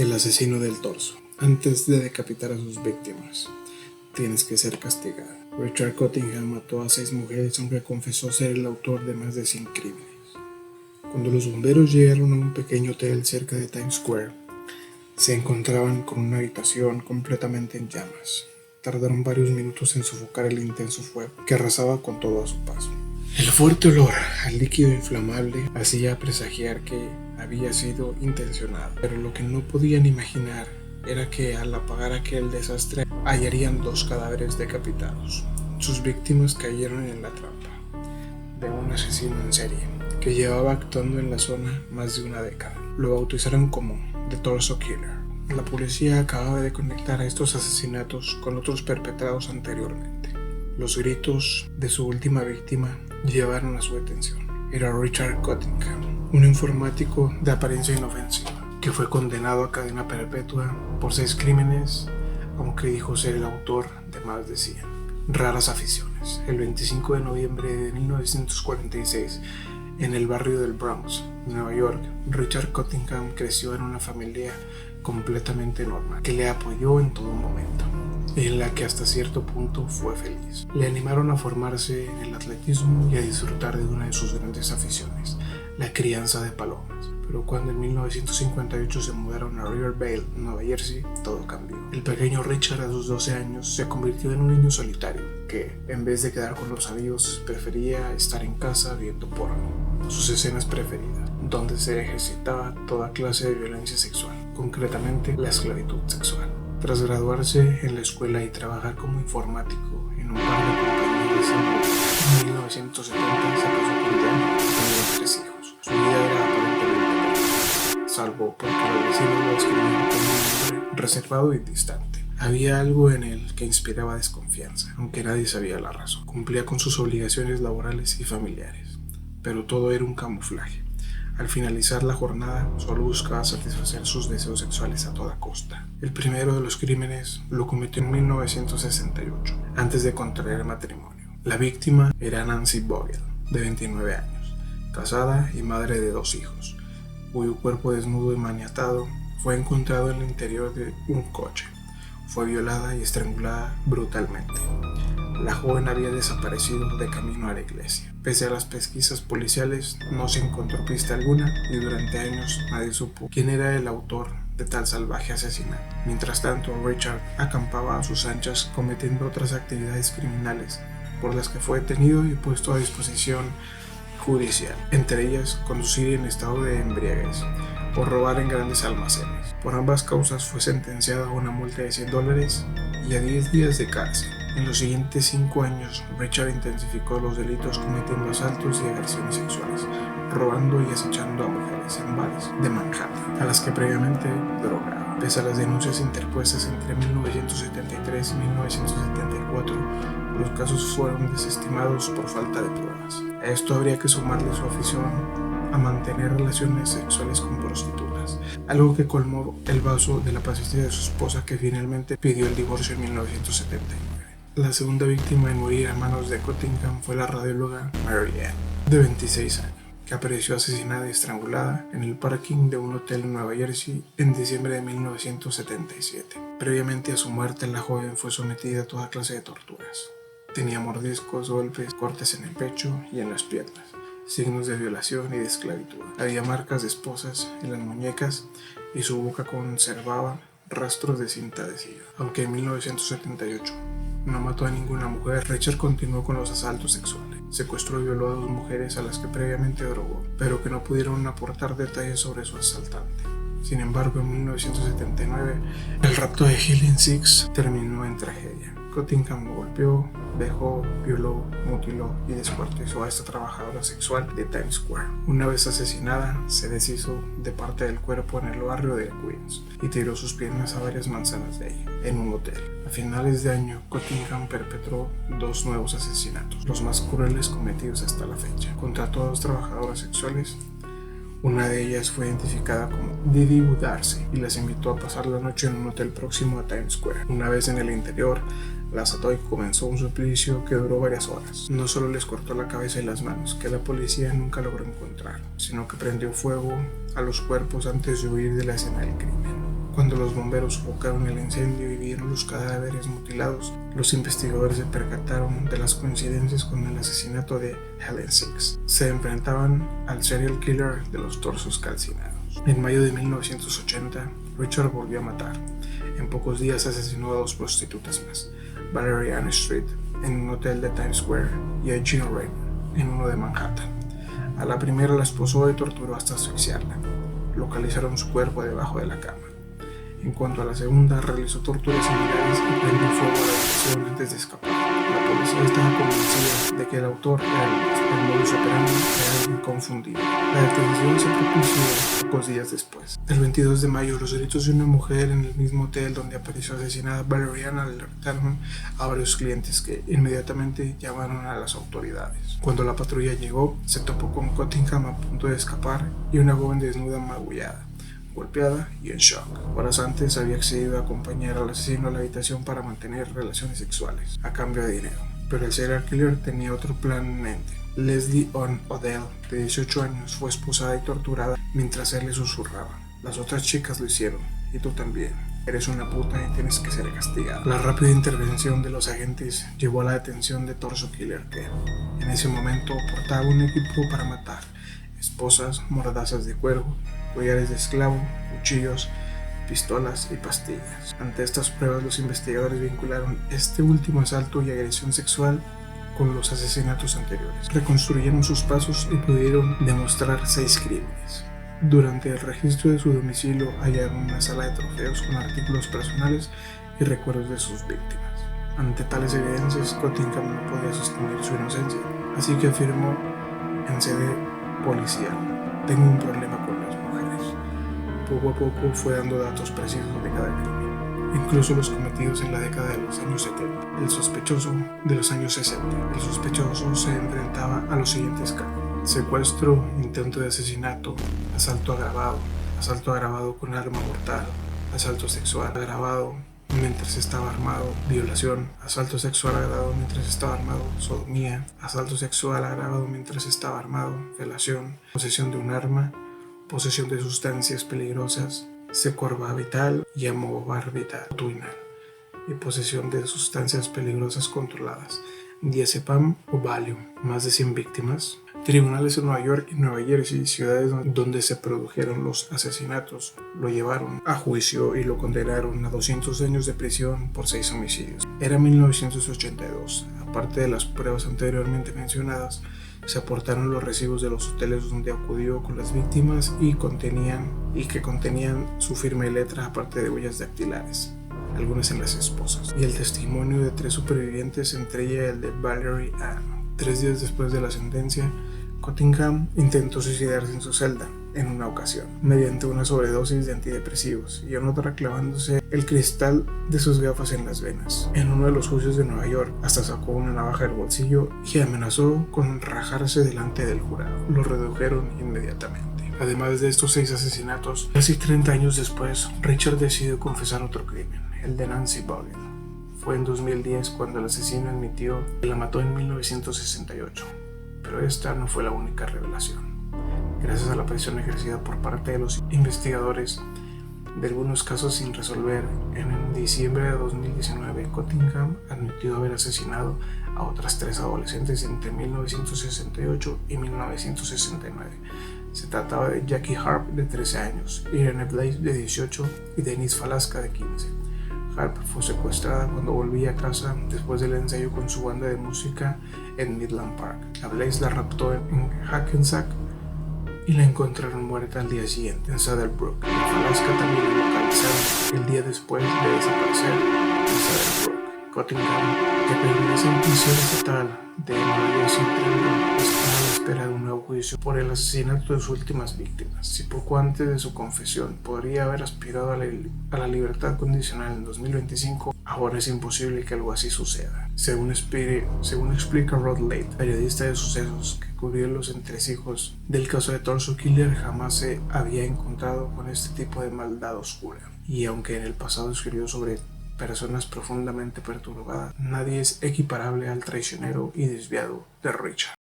El asesino del torso. Antes de decapitar a sus víctimas, tienes que ser castigado. Richard Cottingham mató a 6 mujeres, aunque confesó ser el autor de más de 100 crímenes. Cuando los bomberos llegaron a un pequeño hotel cerca de Times Square, se encontraban con una habitación completamente en llamas. Tardaron varios minutos en sofocar el intenso fuego que arrasaba con todo a su paso. El fuerte olor al líquido inflamable hacía presagiar que había sido intencionado, pero lo que no podían imaginar era que al apagar aquel desastre hallarían 2 cadáveres decapitados. Sus víctimas cayeron en la trampa de un asesino en serie que llevaba actuando en la zona más de una década. Lo bautizaron como The Torso Killer. La policía acababa de conectar a estos asesinatos con otros perpetrados anteriormente. Los gritos de su última víctima llevaron a su detención. Era Richard Cottingham, un informático de apariencia inofensiva, que fue condenado a cadena perpetua por 6 crímenes, aunque dijo ser el autor de más de 100. Raras aficiones. El 25 de noviembre de 1946, en el barrio del Bronx, Nueva York, Richard Cottingham creció en una familia completamente normal, que le apoyó en todo momento, en la que hasta cierto punto fue feliz. Le animaron a formarse en el atletismo y a disfrutar de una de sus grandes aficiones, la crianza de palomas. Pero cuando en 1958 se mudaron a Riverdale, Nueva Jersey, todo cambió. El pequeño Richard, a sus 12 años, se convirtió en un niño solitario, que, en vez de quedar con los amigos, prefería estar en casa viendo porno. Sus escenas preferidas, donde se ejercitaba toda clase de violencia sexual, concretamente la esclavitud sexual. Tras graduarse en la escuela y trabajar como informático en un par de compañías de seguridad, en 1970 se casó con Diane y tenía 3 hijos. Su vida era aparentemente perfecta, salvo porque los vecinos lo describían como un hombre reservado y distante. Había algo en él que inspiraba desconfianza, aunque nadie sabía la razón. Cumplía con sus obligaciones laborales y familiares, pero todo era un camuflaje. Al finalizar la jornada, solo buscaba satisfacer sus deseos sexuales a toda costa. El primero de los crímenes lo cometió en 1968, antes de contraer matrimonio. La víctima era Nancy Vogel, de 29 años, casada y madre de 2 hijos, cuyo cuerpo desnudo y maniatado fue encontrado en el interior de un coche. Fue violada y estrangulada brutalmente. La joven había desaparecido de camino a la iglesia. Pese a las pesquisas policiales, no se encontró pista alguna y durante años nadie supo quién era el autor de tal salvaje asesinato. Mientras tanto, Richard acampaba a sus anchas cometiendo otras actividades criminales por las que fue detenido y puesto a disposición judicial, entre ellas conducir en estado de embriaguez o robar en grandes almacenes. Por ambas causas fue sentenciado a una multa de $100 y a 10 días de cárcel. En los siguientes 5 años, Richard intensificó los delitos cometiendo asaltos y agresiones sexuales, robando y acechando a mujeres en bares de Manhattan, a las que previamente drogaba. Pese a las denuncias interpuestas entre 1973 y 1974, los casos fueron desestimados por falta de pruebas. A esto habría que sumarle su afición a mantener relaciones sexuales con prostitutas, algo que colmó el vaso de la paciencia de su esposa, que finalmente pidió el divorcio en 1979. La segunda víctima en morir a manos de Cottingham fue la radióloga Mary Ann, de 26 años, que apareció asesinada y estrangulada en el parking de un hotel en Nueva Jersey en diciembre de 1977. Previamente a su muerte, la joven fue sometida a toda clase de torturas. Tenía mordiscos, golpes, cortes en el pecho y en las piernas, signos de violación y de esclavitud. Había marcas de esposas en las muñecas y su boca conservaba rastros de cinta adhesiva. Aunque en 1978 no mató a ninguna mujer, Richard continuó con los asaltos sexuales. Secuestró y violó a 2 mujeres a las que previamente drogó, pero que no pudieron aportar detalles sobre su asaltante. Sin embargo, en 1979, el rapto de Gillian Six terminó en tragedia. Cottingham golpeó, dejó, violó, mutiló y descuartizó a esta trabajadora sexual de Times Square. Una vez asesinada, se deshizo de parte del cuerpo en el barrio de Queens y tiró sus piernas a varias manzanas de ahí, en un hotel. A finales de año, Cottingham perpetró 2 nuevos asesinatos, los más crueles cometidos hasta la fecha, contra 2 trabajadoras sexuales. Una de ellas fue identificada como Didi Darcy y las invitó a pasar la noche en un hotel próximo a Times Square. Una vez en el interior, las ató y comenzó un suplicio que duró varias horas. No solo les cortó la cabeza y las manos, que la policía nunca logró encontrar, sino que prendió fuego a los cuerpos antes de huir de la escena del crimen. Cuando los bomberos sofocaron el incendio y vieron los cadáveres mutilados, los investigadores se percataron de las coincidencias con el asesinato de Helen Six. Se enfrentaban al serial killer de los torsos calcinados. En mayo de 1980, Richard volvió a matar. En pocos días asesinó a 2 prostitutas más, Valerie Ann Street en un hotel de Times Square y a Jean Raymond en uno de Manhattan. A la primera la esposó y torturó hasta asfixiarla. Localizaron su cuerpo debajo de la cama. En cuanto a la segunda, realizó torturas similares y prendió fuego a la habitación antes de escapar. La policía estaba convencida de que el autor era el mismo. El modus operandi era inconfundible. La detención se propició pocos días después. El 22 de mayo, los gritos de una mujer en el mismo hotel donde apareció asesinada Valerie Ann alertaron a varios clientes que inmediatamente llamaron a las autoridades. Cuando la patrulla llegó, se topó con Cottingham a punto de escapar y una joven desnuda magullada, golpeada y en shock. Horas antes había accedido a acompañar al asesino a la habitación para mantener relaciones sexuales, a cambio de dinero. Pero el serial killer tenía otro plan en mente. Leslie Ann Odell, de 18 años, fue esposada y torturada mientras él le susurraba: las otras chicas lo hicieron, y tú también. Eres una puta y tienes que ser castigada. La rápida intervención de los agentes llevó a la detención de Torso Killer, que en ese momento portaba un equipo para matar: esposas, mordazas de cuervo, collares de esclavo, cuchillos, pistolas y pastillas. Ante estas pruebas, los investigadores vincularon este último asalto y agresión sexual con los asesinatos anteriores. Reconstruyeron sus pasos y pudieron demostrar 6 crímenes. Durante el registro de su domicilio hallaron una sala de trofeos con artículos personales y recuerdos de sus víctimas. Ante tales evidencias, Cottingham no podía sostener su inocencia, así que afirmó en sede policial: tengo un problema con las mujeres. Poco a poco fue dando datos precisos de cada crimen, incluso los cometidos en la década de los años 70. El sospechoso de los años 60. El sospechoso se enfrentaba a los siguientes cargos: secuestro, intento de asesinato, asalto agravado con arma mortal, asalto sexual agravado mientras estaba armado, violación, asalto sexual agravado mientras estaba armado, sodomía, asalto sexual agravado mientras estaba armado, violación, posesión de un arma, posesión de sustancias peligrosas, secorbarbital y amobarbital, y posesión de sustancias peligrosas controladas, diazepam o Valium. Más de 100 víctimas. Tribunales en Nueva York y Nueva Jersey, ciudades donde se produjeron los asesinatos, lo llevaron a juicio y lo condenaron a 200 años de prisión por 6 homicidios. Era 1982. Aparte de las pruebas anteriormente mencionadas, se aportaron los recibos de los hoteles donde acudió con las víctimas y que contenían su firma y letra, aparte de huellas dactilares, algunas en las esposas, y el testimonio de 3 supervivientes, entre ellas el de Valerie Ann. 3 días después de la sentencia, Cottingham intentó suicidarse en su celda en una ocasión, mediante una sobredosis de antidepresivos, y en otra clavándose el cristal de sus gafas en las venas. En uno de los juicios de Nueva York, hasta sacó una navaja del bolsillo y amenazó con rajarse delante del jurado. Lo redujeron inmediatamente. Además de estos 6 asesinatos, casi 30 años después, Richard decidió confesar otro crimen, el de Nancy Bogan. Fue en 2010 cuando el asesino admitió que la mató en 1968, pero esta no fue la única revelación. Gracias a la presión ejercida por parte de los investigadores de algunos casos sin resolver, en diciembre de 2019, Cottingham admitió haber asesinado a otras 3 adolescentes entre 1968 y 1969. Se trataba de Jackie Harp, de 13 años, Irene Blaze, de 18, y Denise Falaska, de 15. Harp fue secuestrada cuando volvía a casa después del ensayo con su banda de música en Midland Park. A Blaze la raptó en Hackensack y la encontraron muerta al día siguiente en Saddlebrook. A Falaska también la localizaron el día después de desaparecer en Saddlebrook. Cottingham, que permanece en prisión estatal de Nueva Jersey, está a la espera de un nuevo juicio por el asesinato de sus últimas víctimas. Si poco antes de su confesión podría haber aspirado a la libertad condicional en 2025, ahora es imposible que algo así suceda. Según explica Rod Late, periodista de sucesos que cubrió los entresijos del caso de Torso Killer, jamás se había encontrado con este tipo de maldad oscura. Y aunque en el pasado escribió sobre personas profundamente perturbadas, nadie es equiparable al traicionero y desviado de Richard.